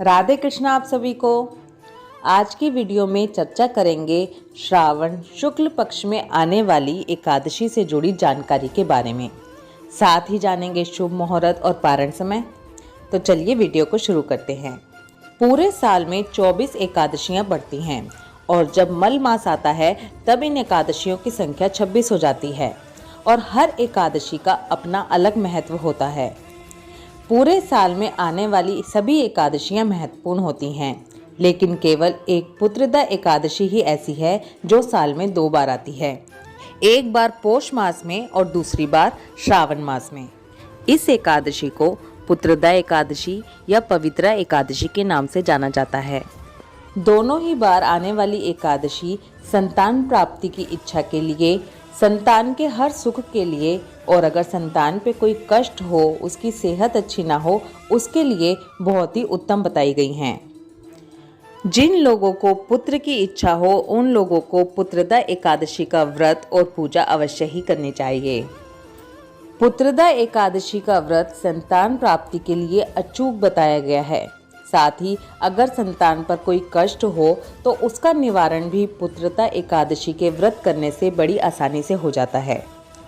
राधे कृष्ण आप सभी को। आज की वीडियो में चर्चा करेंगे श्रावण शुक्ल पक्ष में आने वाली एकादशी से जुड़ी जानकारी के बारे में। साथ ही जानेंगे शुभ मुहूर्त और पारण समय। तो चलिए वीडियो को शुरू करते हैं। पूरे साल में 24 एकादशियां पड़ती हैं और जब मल मास आता है तब इन एकादशियों की संख्या 26 हो जाती है और हर एकादशी का अपना अलग महत्व होता है। पूरे साल में आने वाली सभी एकादशियां महत्वपूर्ण होती हैं, लेकिन केवल एक पुत्रदा एकादशी ही ऐसी है जो साल में 2 बार आती है, एक बार पोष मास में और दूसरी बार श्रावण मास में। इस एकादशी को पुत्रदा एकादशी या पवित्रा एकादशी के नाम से जाना जाता है। दोनों ही बार आने वाली एकादशी संतान प्राप्ति की इच्छा के लिए, संतान के हर सुख के लिए और अगर संतान पे कोई कष्ट हो, उसकी सेहत अच्छी ना हो, उसके लिए बहुत ही उत्तम बताई गई हैं। जिन लोगों को पुत्र की इच्छा हो उन लोगों को पुत्रदा एकादशी का व्रत और पूजा अवश्य ही करनी चाहिए। पुत्रदा एकादशी का व्रत संतान प्राप्ति के लिए अचूक बताया गया है। साथ ही अगर संतान पर कोई कष्ट हो तो उसका निवारण भी पुत्रदा एकादशी के व्रत करने से बड़ी आसानी से हो जाता है।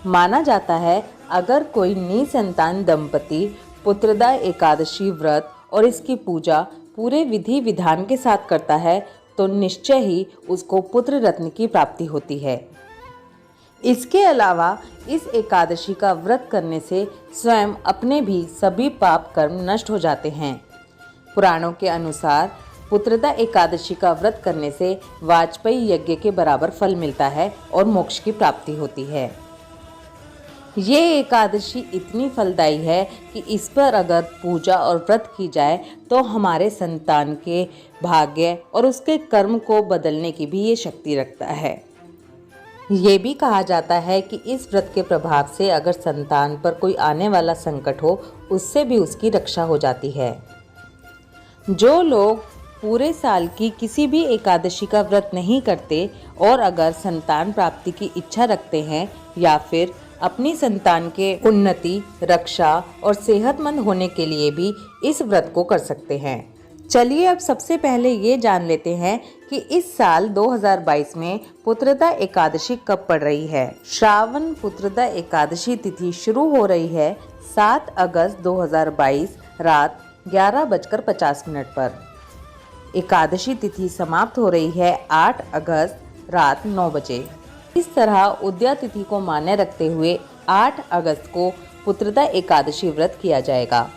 माना जाता है अगर कोई निसंतान दंपति पुत्रदा एकादशी व्रत और इसकी पूजा पूरे विधि विधान के साथ करता है तो निश्चय ही उसको पुत्र रत्न की प्राप्ति होती है। इसके अलावा इस एकादशी का व्रत करने से स्वयं अपने भी सभी पाप कर्म नष्ट हो जाते हैं। पुराणों के अनुसार पुत्रदा एकादशी का व्रत करने से वाजपेयी यज्ञ के बराबर फल मिलता है और मोक्ष की प्राप्ति होती है। ये एकादशी इतनी फलदायी है कि इस पर अगर पूजा और व्रत की जाए तो हमारे संतान के भाग्य और उसके कर्म को बदलने की भी ये शक्ति रखता है। ये भी कहा जाता है कि इस व्रत के प्रभाव से अगर संतान पर कोई आने वाला संकट हो उससे भी उसकी रक्षा हो जाती है। जो लोग पूरे साल की किसी भी एकादशी का व्रत नहीं करते और अगर संतान प्राप्ति की इच्छा रखते हैं या फिर अपनी संतान के उन्नति, रक्षा और सेहतमंद होने के लिए भी इस व्रत को कर सकते हैं। चलिए अब सबसे पहले ये जान लेते हैं कि इस साल 2022 में पुत्रदा एकादशी कब पड़ रही है। श्रावण पुत्रदा एकादशी तिथि शुरू हो रही है 7 अगस्त 2022 रात 11:50 पर। एकादशी तिथि समाप्त हो रही है 8 अगस्त रात 9 बजे। इस तरह उदया तिथि को मान्य रखते हुए 8 अगस्त को पुत्रदा एकादशी व्रत किया जाएगा।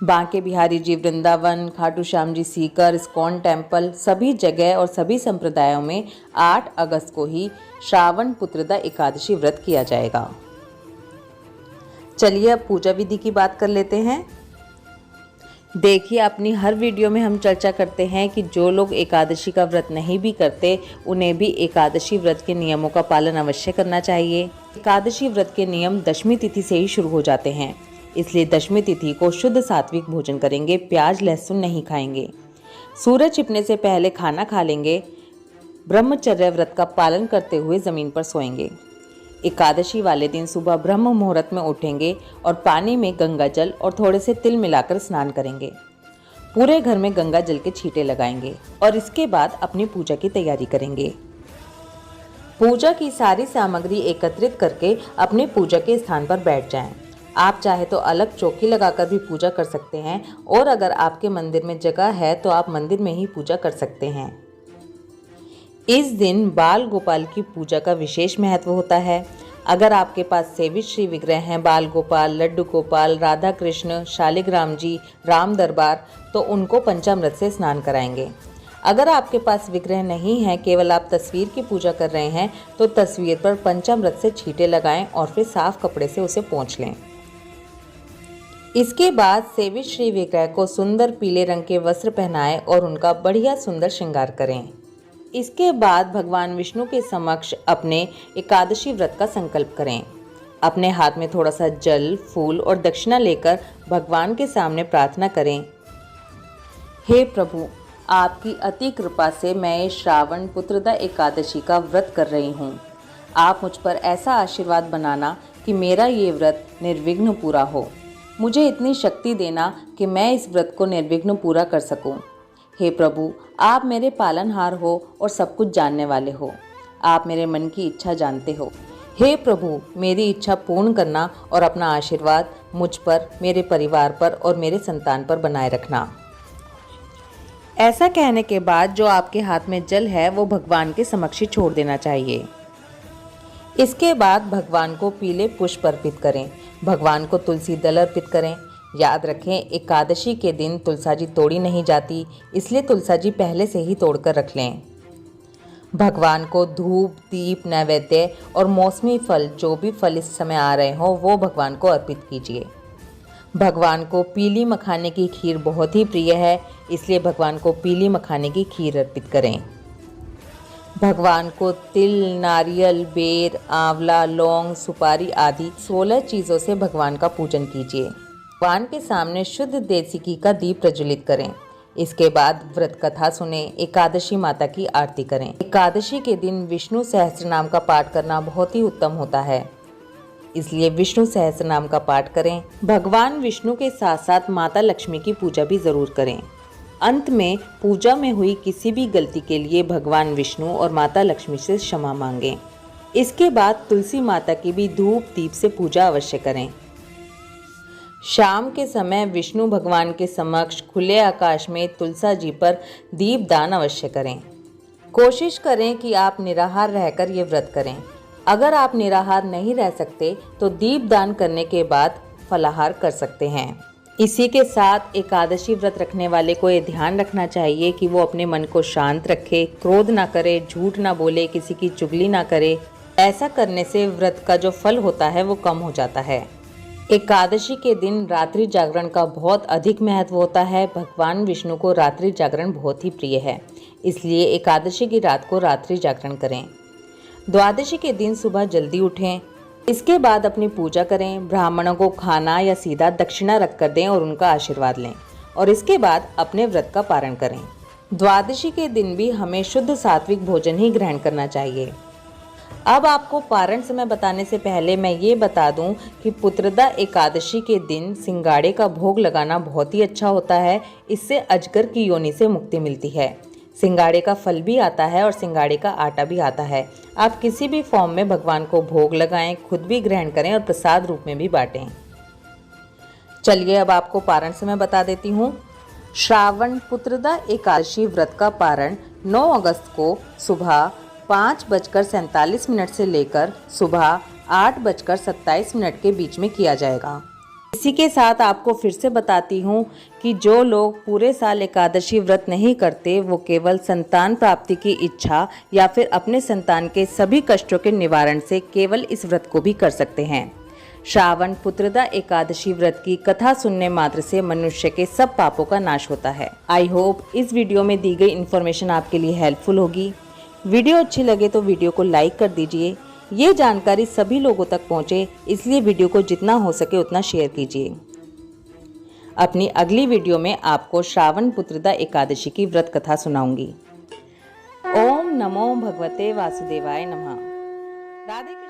बांके बिहारी जी वृंदावन, खाटू श्याम जी सीकर, इस्कॉन टेम्पल सभी जगह और सभी संप्रदायों में 8 अगस्त को ही श्रावण पुत्रदा एकादशी व्रत किया जाएगा। चलिए अब पूजा विधि की बात कर लेते हैं। देखिए, अपनी हर वीडियो में हम चर्चा करते हैं कि जो लोग एकादशी का व्रत नहीं भी करते उन्हें भी एकादशी व्रत के नियमों का पालन अवश्य करना चाहिए। एकादशी व्रत के नियम दशमी तिथि से ही शुरू हो जाते हैं, इसलिए दशमी तिथि को शुद्ध सात्विक भोजन करेंगे, प्याज लहसुन नहीं खाएंगे, सूरज छिपने से पहले खाना खा लेंगे, ब्रह्मचर्य व्रत का पालन करते हुए जमीन पर सोएंगे। एकादशी वाले दिन सुबह ब्रह्म मुहूर्त में उठेंगे और पानी में गंगा जल और थोड़े से तिल मिलाकर स्नान करेंगे। पूरे घर में गंगा जल के छींटे लगाएंगे और इसके बाद अपनी पूजा की तैयारी करेंगे। पूजा की सारी सामग्री एकत्रित करके अपने पूजा के स्थान पर बैठ जाएं। आप चाहे तो अलग चौकी लगाकर भी पूजा कर सकते हैं और अगर आपके मंदिर में जगह है तो आप मंदिर में ही पूजा कर सकते हैं। इस दिन बाल गोपाल की पूजा का विशेष महत्व होता है। अगर आपके पास सेवित श्री विग्रह हैं, बाल गोपाल, लड्डू गोपाल, राधा कृष्ण, शालिग्राम जी, राम दरबार, तो उनको पंचामृत से स्नान कराएंगे। अगर आपके पास विग्रह नहीं है, केवल आप तस्वीर की पूजा कर रहे हैं, तो तस्वीर पर पंचामृत से छींटे लगाएं और फिर साफ कपड़े से उसे पोंछ लें। इसके बाद सेवित श्री विग्रह को सुंदर पीले रंग के वस्त्र पहनाएं और उनका बढ़िया सुंदर श्रृंगार करें। इसके बाद भगवान विष्णु के समक्ष अपने एकादशी व्रत का संकल्प करें। अपने हाथ में थोड़ा सा जल, फूल और दक्षिणा लेकर भगवान के सामने प्रार्थना करें। हे प्रभु, आपकी अति कृपा से मैं ये श्रावण पुत्रदा एकादशी का व्रत कर रही हूँ। आप मुझ पर ऐसा आशीर्वाद बनाना कि मेरा ये व्रत निर्विघ्न पूरा हो। मुझे इतनी शक्ति देना कि मैं इस व्रत को निर्विघ्न पूरा कर सकूं। हे प्रभु, आप मेरे पालनहार हो और सब कुछ जानने वाले हो। आप मेरे मन की इच्छा जानते हो। हे प्रभु, मेरी इच्छा पूर्ण करना और अपना आशीर्वाद मुझ पर, मेरे परिवार पर और मेरे संतान पर बनाए रखना। ऐसा कहने के बाद जो आपके हाथ में जल है वो भगवान के समक्ष छोड़ देना चाहिए। इसके बाद भगवान को पीले पुष्प अर्पित करें। भगवान को तुलसी दल अर्पित करें। याद रखें, एकादशी के दिन तुलसाजी तोड़ी नहीं जाती, इसलिए तुलसाजी पहले से ही तोड़कर रख लें। भगवान को धूप, दीप, नैवेद्य और मौसमी फल, जो भी फल इस समय आ रहे हों, वो भगवान को अर्पित कीजिए। भगवान को पीली मखाने की खीर बहुत ही प्रिय है, इसलिए भगवान को पीली मखाने की खीर अर्पित करें। भगवान को तिल, नारियल, बेर, आंवला, लौंग, सुपारी आदि 16 चीज़ों से भगवान का पूजन कीजिए। भगवान के सामने शुद्ध देसी घी का दीप प्रज्वलित करें। इसके बाद व्रत कथा सुने, एकादशी माता की आरती करें। एकादशी के दिन विष्णु सहस्त्रनाम का पाठ करना बहुत ही उत्तम होता है, इसलिए विष्णु सहस्त्रनाम का पाठ करें। भगवान विष्णु के साथ साथ माता लक्ष्मी की पूजा भी जरूर करें। अंत में पूजा में हुई किसी भी गलती के लिए भगवान विष्णु और माता लक्ष्मी से क्षमा मांगें। इसके बाद तुलसी माता की भी धूप दीप से पूजा अवश्य करें। शाम के समय विष्णु भगवान के समक्ष खुले आकाश में तुलसा जी पर दीप दान अवश्य करें। कोशिश करें कि आप निराहार रहकर ये व्रत करें। अगर आप निराहार नहीं रह सकते तो दीप दान करने के बाद फलाहार कर सकते हैं। इसी के साथ एकादशी व्रत रखने वाले को ये ध्यान रखना चाहिए कि वो अपने मन को शांत रखे, क्रोध ना करे, झूठ ना बोले, किसी की चुगली ना करे। ऐसा करने से व्रत का जो फल होता है वो कम हो जाता है। एकादशी के दिन रात्रि जागरण का बहुत अधिक महत्व होता है। भगवान विष्णु को रात्रि जागरण बहुत ही प्रिय है, इसलिए एकादशी की रात को रात्रि जागरण करें। द्वादशी के दिन सुबह जल्दी उठें। इसके बाद अपनी पूजा करें। ब्राह्मणों को खाना या सीधा दक्षिणा रख कर दें और उनका आशीर्वाद लें, और इसके बाद अपने व्रत का पारण करें। द्वादशी के दिन भी हमें शुद्ध सात्विक भोजन ही ग्रहण करना चाहिए। अब आपको पारण समय बताने से पहले मैं ये बता दूं कि पुत्रदा एकादशी के दिन सिंगाड़े का भोग लगाना बहुत ही अच्छा होता है। इससे अजगर की योनि से मुक्ति मिलती है। सिंगाड़े का फल भी आता है और सिंगाड़े का आटा भी आता है। आप किसी भी फॉर्म में भगवान को भोग लगाएं, खुद भी ग्रहण करें और प्रसाद रूप में भी बांटें। चलिए अब आपको पारण समय बता देती हूँ। श्रावण पुत्रदा एकादशी व्रत का पारण 9 अगस्त को सुबह 5:47 से लेकर सुबह 8:27 के बीच में किया जाएगा। इसी के साथ आपको फिर से बताती हूँ कि जो लोग पूरे साल एकादशी व्रत नहीं करते वो केवल संतान प्राप्ति की इच्छा या फिर अपने संतान के सभी कष्टों के निवारण से केवल इस व्रत को भी कर सकते हैं। श्रावण पुत्रदा एकादशी व्रत की कथा सुनने मात्र से मनुष्य के सब पापों का नाश होता है। आई होप इस वीडियो में दी गई इन्फॉर्मेशन आपके लिए हेल्पफुल होगी। वीडियो अच्छी लगे तो वीडियो को लाइक कर दीजिए। ये जानकारी सभी लोगों तक पहुंचे, इसलिए वीडियो को जितना हो सके उतना शेयर कीजिए। अपनी अगली वीडियो में आपको श्रावण पुत्रदा एकादशी की व्रत कथा सुनाऊंगी। ओम नमो भगवते वासुदेवाय नमः। राधे।